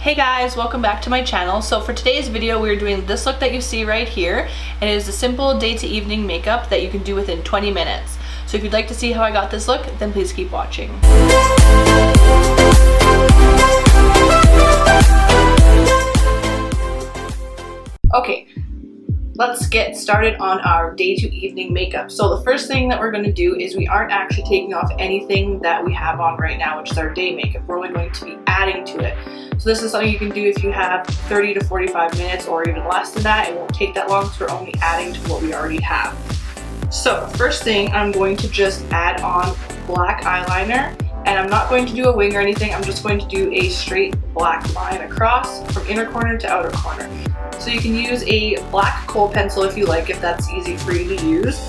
Hey guys, welcome back to my channel. So for today's video, we're doing this look that you see right here, and it is a simple day to evening makeup that you can do within 20 minutes. So if you'd like to see how I got this look, then please keep watching. Okay, let's get started on our day to evening makeup. So the first thing that we're going to do is we aren't actually taking off anything that we have on right now, which is our day makeup. We're only going to be adding to it. So this is something you can do if you have 30 to 45 minutes or even less than that. It won't take that long because we're only adding to what we already have. So first thing, I'm going to just add on black eyeliner, and I'm not going to do a wing or anything. I'm just going to do a straight black line across from inner corner to outer corner. So you can use a black kohl pencil if you like, if that's easy for you to use.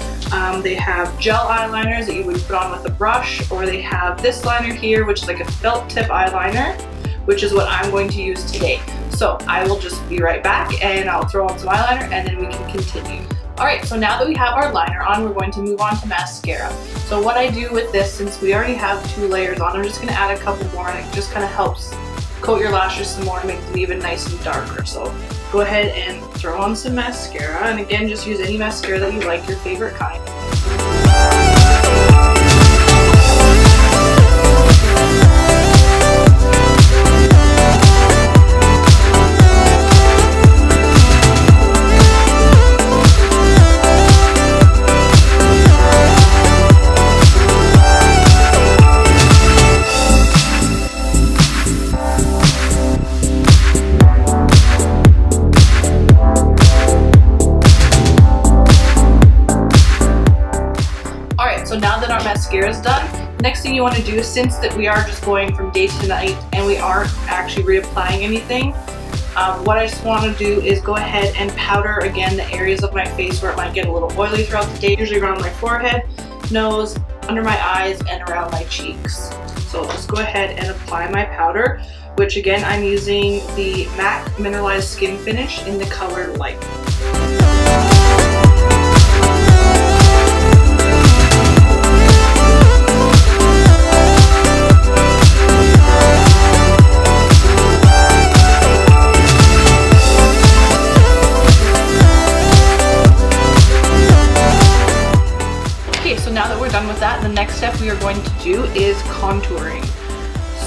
They have gel eyeliners that you would put on with a brush, or they have this liner here, which is like a felt tip eyeliner, which is what I'm going to use today. So I will just be right back and I'll throw on some eyeliner and then we can continue. Alright, so now that we have our liner on, we're going to move on to mascara. So what I do with this, since we already have 2 layers on, I'm just going to add a couple more, and it just kind of helps coat your lashes some more and make them even nice and darker. So go ahead and throw on some mascara, and again, just use any mascara that you like, your favorite kind. So now that our mascara is done, next thing you want to do, since that we are just going from day to night and we aren't actually reapplying anything, what I just want to do is go ahead and powder again the areas of my face where it might get a little oily throughout the day, usually around my forehead, nose, under my eyes, and around my cheeks. So I'll just go ahead and apply my powder, which again, I'm using the MAC Mineralize SkinFinish in the color Light. Now that we're done with that, the next step we are going to do is contouring.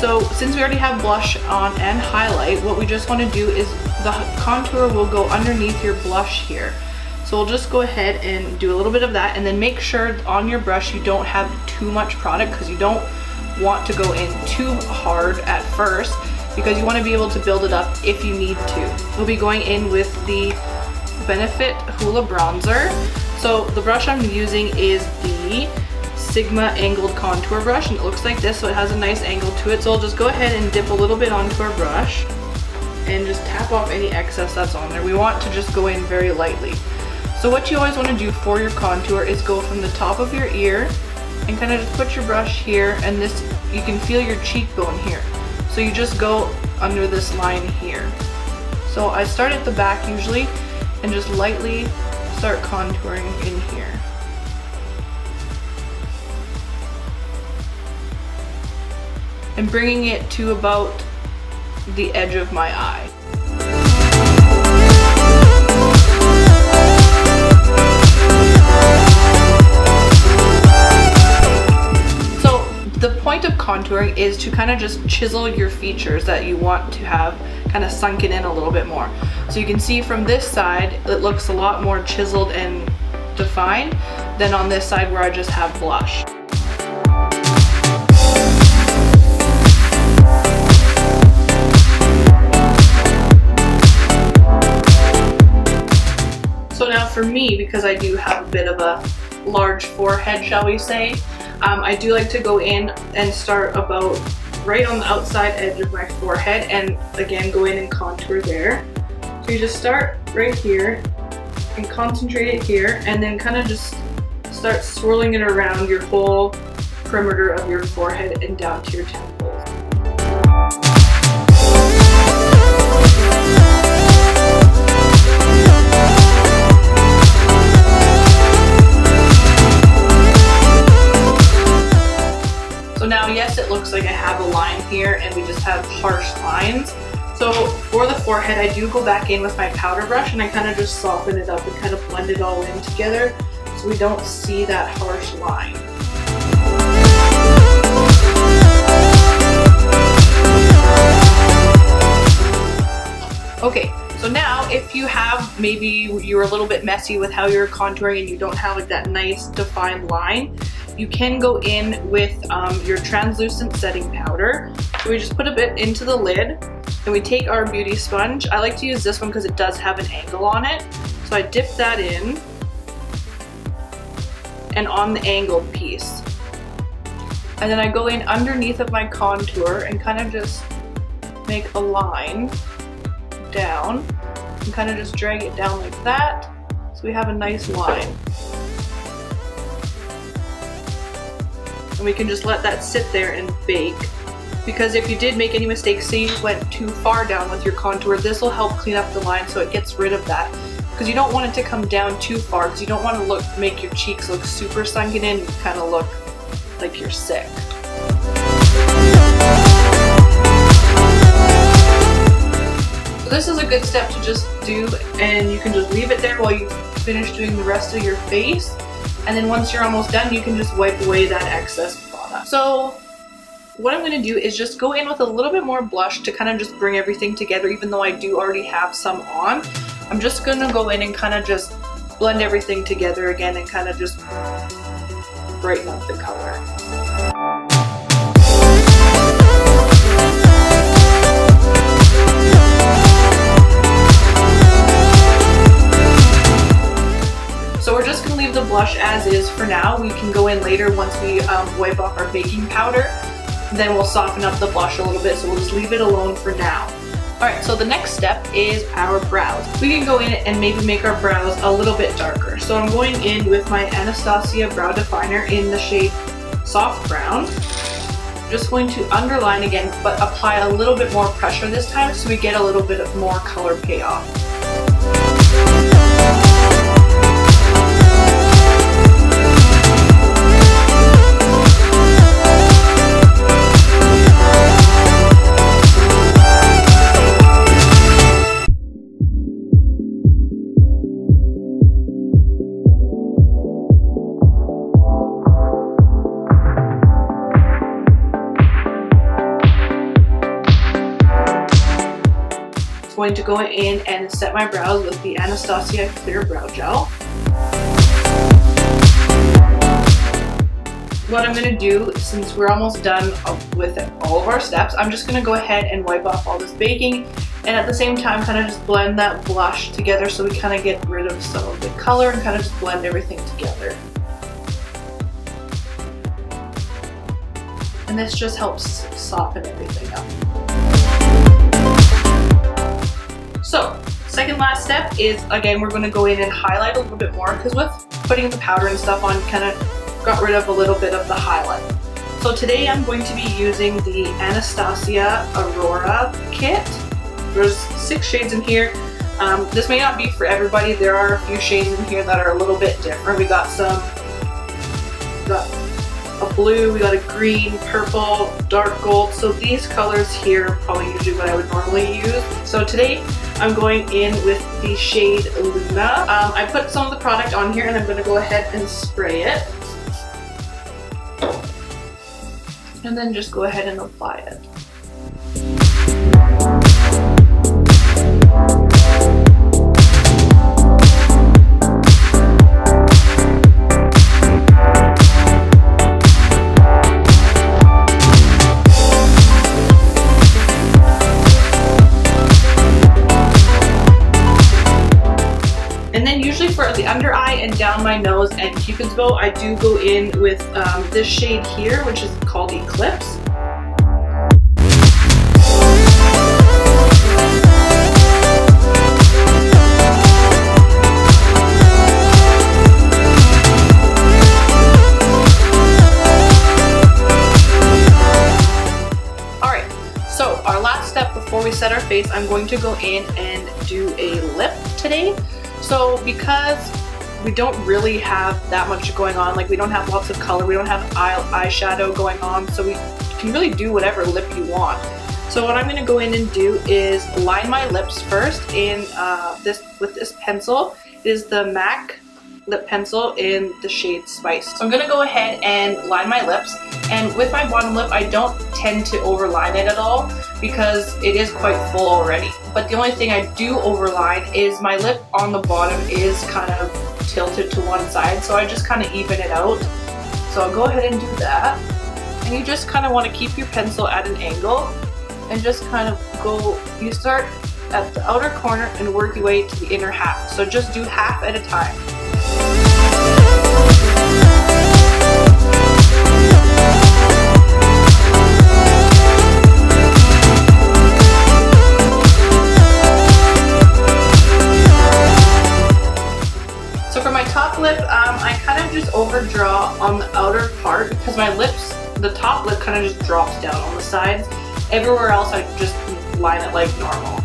So since we already have blush on and highlight, what we just want to do is the contour will go underneath your blush here. So we'll just go ahead and do a little bit of that, and then make sure on your brush you don't have too much product, because you don't want to go in too hard at first, because you want to be able to build it up if you need to. We'll be going in with the Benefit Hoola bronzer. So the brush I'm using is the Sigma angled contour brush, and it looks like this, so it has a nice angle to it. So I'll just go ahead and dip a little bit onto our brush and just tap off any excess that's on there. We want to just go in very lightly. So what you always want to do for your contour is go from the top of your ear and kind of just put your brush here, and this, you can feel your cheekbone here. So you just go under this line here. So I start at the back usually and just lightly start contouring in here. And bringing it to about the edge of my eye. So the point of contouring is to kind of just chisel your features that you want to have kind of sunken in a little bit more. So you can see from this side, it looks a lot more chiseled and defined than on this side where I just have blush. So now for me, because I do have a bit of a large forehead, shall we say, I do like to go in and start about right on the outside edge of my forehead, and again go in and contour there. So you just start right here and concentrate it here, and then kind of just start swirling it around your whole perimeter of your forehead and down to your temples. So now, yes, it looks like I have a line here and we just have harsh lines. So for the forehead, I do go back in with my powder brush and I kind of just soften it up and kind of blend it all in together so we don't see that harsh line. Okay, so now if you have, maybe you're a little bit messy with how you're contouring and you don't have like that nice defined line, you can go in with your translucent setting powder. So we just put a bit into the lid and we take our beauty sponge. I like to use this one because it does have an angle on it. So I dip that in and on the angled piece. And then I go in underneath of my contour and kind of just make a line down and kind of just drag it down like that so we have a nice line. And we can just let that sit there and bake, because if you did make any mistakes, say you went too far down with your contour, this will help clean up the line so it gets rid of that, because you don't want it to come down too far, because you don't want to make your cheeks look super sunken in and kind of look like you're sick. So this is a good step to just do, and you can just leave it there while you finish doing the rest of your face. And then once you're almost done, you can just wipe away that excess product. So what I'm going to do is just go in with a little bit more blush to kind of just bring everything together, even though I do already have some on. I'm just going to go in and kind of just blend everything together again and kind of just brighten up the color. So we're just going to leave the blush as is for now. We can go in later once we wipe off our baking powder. Then we'll soften up the blush a little bit, so we'll just leave it alone for now. Alright, so the next step is our brows. We can go in and maybe make our brows a little bit darker. So I'm going in with my Anastasia brow definer in the shade Soft Brown. I'm just going to underline again, but apply a little bit more pressure this time so we get a little bit of more color payoff. Going to go in and set my brows with the Anastasia Clear Brow Gel. What I'm going to do, since we're almost done with all of our steps, I'm just going to go ahead and wipe off all this baking, and at the same time kind of just blend that blush together so we kind of get rid of some of the color and kind of just blend everything together. And this just helps soften everything up. So, second last step is, again, we're going to go in and highlight a little bit more, because with putting the powder and stuff on, kind of got rid of a little bit of the highlight. So today I'm going to be using the Anastasia Aurora kit. There's 6 shades in here. This may not be for everybody. There are a few shades in here that are a little bit different. We got a blue, we got a green, purple, dark gold. So these colors here are probably usually what I would normally use. So today I'm going in with the shade Luna. I put some of the product on here and I'm going to go ahead and spray it. And then just go ahead and apply it. And then usually for the under eye and down my nose and Cupid's bow, I do go in with this shade here, which is called Eclipse. Alright, so our last step before we set our face, I'm going to go in and do a lip today. So because we don't really have that much going on, like we don't have lots of color, we don't have eyeshadow going on, so we can really do whatever lip you want. So what I'm going to go in and do is line my lips first in with this pencil. It is the MAC lip pencil in the shade Spice. So I'm going to go ahead and line my lips, and with my bottom lip I don't tend to overline it at all because it is quite full already. But the only thing I do overline is my lip on the bottom is kind of tilted to one side, so I just kind of even it out. So I'll go ahead and do that. And you just kind of want to keep your pencil at an angle and just kind of go, you start at the outer corner and work your way to the inner half. So just do half at a time. So for my top lip, I kind of just overdraw on the outer part because my lips, the top lip kind of just drops down on the sides. Everywhere else I just line it like normal.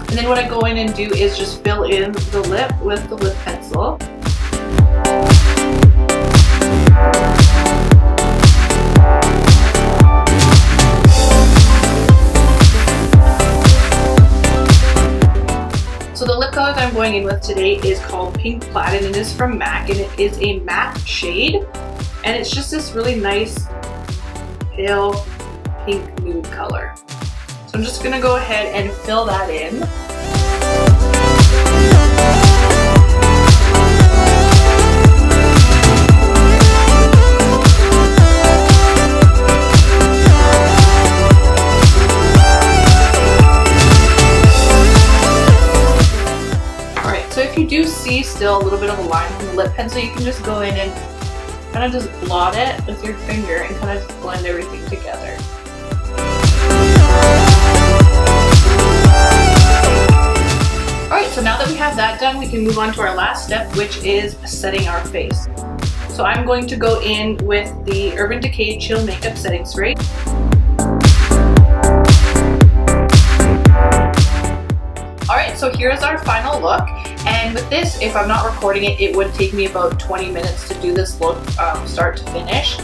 And then what I go in and do is just fill in the lip with the lip pencil. So the lip color that I'm going in with today is called Pink Plaid, and it is from MAC, and it is a matte shade, and it's just this really nice pale pink nude color. So I'm just gonna go ahead and fill that in. Alright, so if you do see still a little bit of a line from the lip pencil, you can just go in and kind of just blot it with your finger and kind of just blend everything together. Alright, so now that we have that done, we can move on to our last step, which is setting our face. So I'm going to go in with the Urban Decay Chill Makeup Setting Spray. Alright, so here's our final look, and with this, if I'm not recording it, it would take me about 20 minutes to do this look start to finish.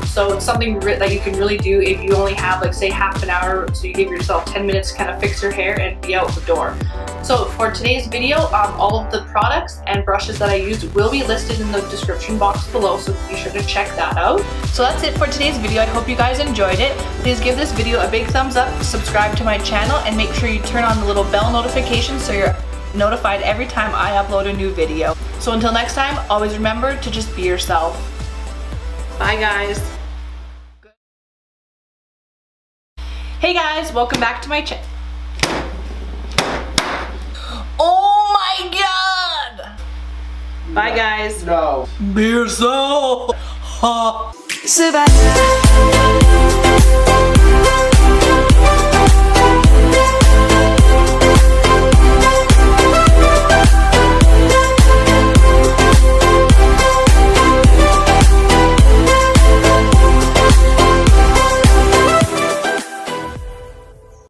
So it's something that you can really do if you only have, like, say, half an hour, so you give yourself 10 minutes to kind of fix your hair and be out the door. So for today's video, all of the products and brushes that I used will be listed in the description box below, so be sure to check that out. So that's it for today's video. I hope you guys enjoyed it. Please give this video a big thumbs up, subscribe to my channel, and make sure you turn on the little bell notification so you're notified every time I upload a new video. So until next time, always remember to just be yourself. Bye guys. Hey guys, welcome back to my channel. Oh my god! Bye guys. No. Be yourself. Survive.